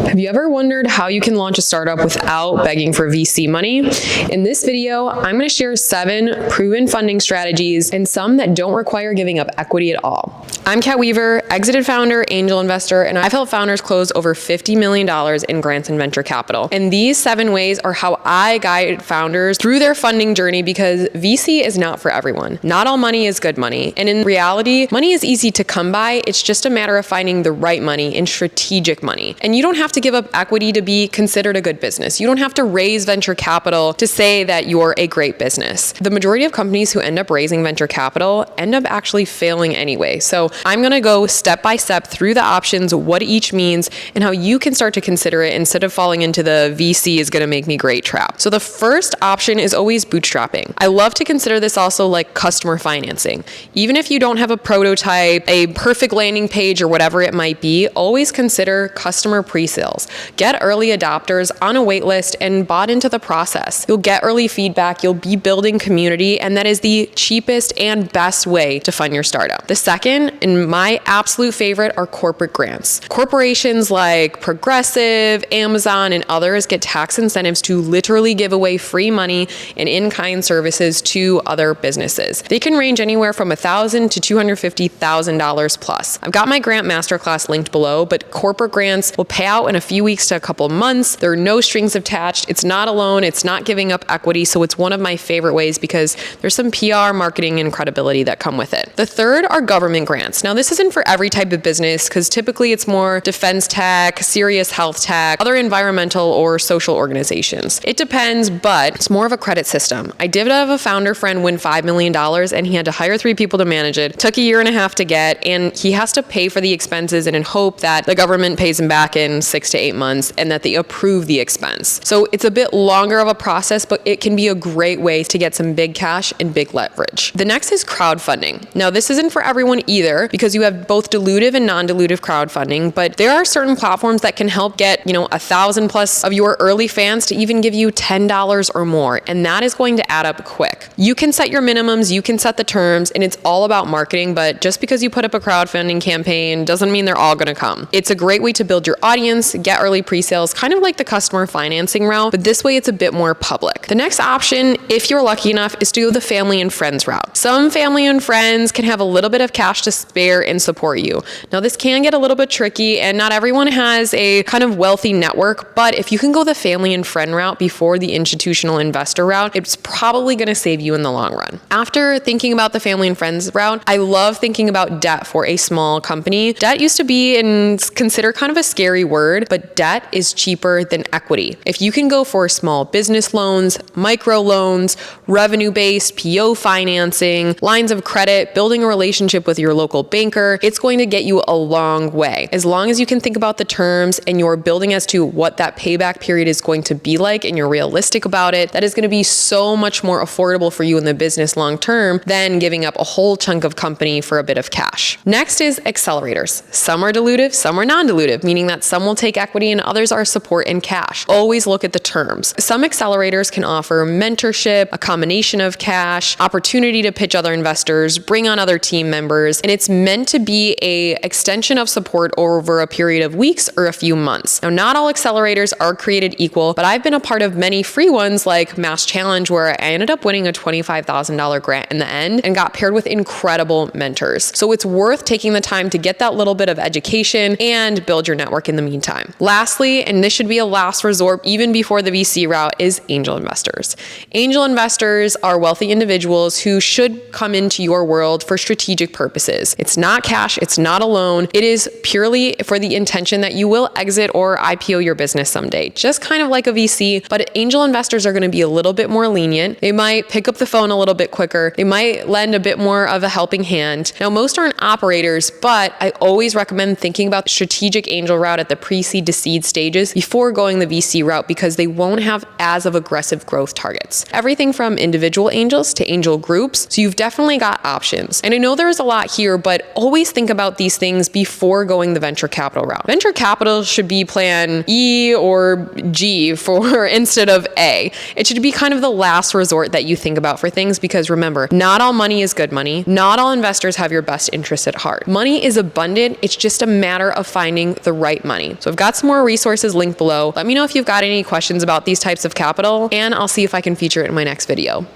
Have you ever wondered how you can launch a startup without begging for VC money? In this video, I'm going to share 7 proven funding strategies and some that don't require giving up equity at all. I'm Kat Weaver, exited founder, angel investor, and I've helped founders close over $50 million in grants and venture capital. And these 7 ways are how I guide founders through their funding journey, because VC is not for everyone. Not all money is good money. And in reality, money is easy to come by. It's just a matter of finding the right money and strategic money. And you don't have to give up equity to be considered a good business. You don't have to raise venture capital to say that you're a great business. The majority of companies who end up raising venture capital end up actually failing anyway. So I'm going to go step by step through the options, what each means, and how you can start to consider it instead of falling into the VC is going to make me great trap. So the first option is always bootstrapping. I love to consider this also like customer financing. Even if you don't have a prototype, a perfect landing page, or whatever it might be, always consider customer pre-sales. Get early adopters on a wait list and bought into the process. You'll get early feedback, you'll be building community, and that is the cheapest and best way to fund your startup. The second, and my absolute favorite, are corporate grants. Corporations like Progressive, Amazon, and others get tax incentives to literally give away free money and in-kind services to other businesses. They can range anywhere from $1,000 to $250,000 plus. I've got my grant masterclass linked below, but corporate grants will pay out in a few weeks to a couple months. There are no strings attached. It's not a loan. It's not giving up equity. So it's one of my favorite ways because there's some PR, marketing, and credibility that come with it. The third are government grants. Now, this isn't for every type of business because typically it's more defense tech, serious health tech, other environmental or social organizations. It depends, but it's more of a credit system. I did have a founder friend win $5 million and he had to hire 3 people to manage it. Took a year and a half to get, and he has to pay for the expenses and in hope that the government pays him back in 6 to 8 months and that they approve the expense. So it's a bit longer of a process, but it can be a great way to get some big cash and big leverage. The next is crowdfunding. Now, this isn't for everyone either because you have both dilutive and non-dilutive crowdfunding, but there are certain platforms that can help get, 1,000 plus of your early fans to even give you $10 or more, and that is going to add up quick. You can set your minimums, you can set the terms, and it's all about marketing, but just because you put up a crowdfunding campaign doesn't mean they're all going to come. It's a great way to build your audience, get early pre-sales, kind of like the customer financing route, but this way it's a bit more public. The next option, if you're lucky enough, is to go the family and friends route. Some family and friends can have a little bit of cash to spare and support you. Now, this can get a little bit tricky, and not everyone has a kind of wealthy network, but if you can go the family and friend route before the institutional investor route, it's probably going to save you in the long run. After thinking about the family and friends route, I love thinking about debt for a small company. Debt used to be and consider kind of a scary word, but debt is cheaper than equity. If you can go for small business loans, micro loans, revenue-based, PO financing, lines of credit, building a relationship with your local banker, it's going to get you a long way. As long as you can think about the terms and you're building as to what that payback period is going to be like and you're realistic about it, that is going to be so much more affordable for you in the business long term than giving up a whole chunk of company for a bit of cash. Next is accelerators. Some are dilutive, some are non-dilutive, meaning that some will take equity and others are support and cash. Always look at the terms. Some accelerators can offer mentorship, a combination of cash, opportunity to pitch other investors, bring on other team members, and it's meant to be a extension of support over a period of weeks or a few months. Now, not all accelerators are created equal, but I've been a part of many free ones like Mass Challenge, where I ended up winning a $25,000 grant in the end and got paired with incredible mentors. So it's worth taking the time to get that little bit of education and build your network in the meantime. Lastly, and this should be a last resort even before the VC route, is angel investors. Angel investors are wealthy individuals who should come into your world for strategic purposes. It's not cash, it's not a loan. It is purely for the intention that you will exit or IPO your business someday, just kind of like a VC, but angel investors are going to be a little bit more lenient. They might pick up the phone a little bit quicker. They might lend a bit more of a helping hand. Now, most aren't operators, but I always recommend thinking about the strategic angel route at the pre-seed to seed stages before going the VC route because they won't have as of aggressive growth targets. Everything from individual angels to angel groups, so you've definitely got options. And I know there's a lot here, but always think about these things before going the venture capital route. Venture capital should be plan E or G for instead of A. It should be kind of the last resort that you think about for things because remember, not all money is good money. Not all investors have your best interest at heart. Money is abundant. It's just a matter of finding the right money. So I've got some more resources linked below. Let me know if you've got any questions about these types of capital, and I'll see if I can feature it in my next video.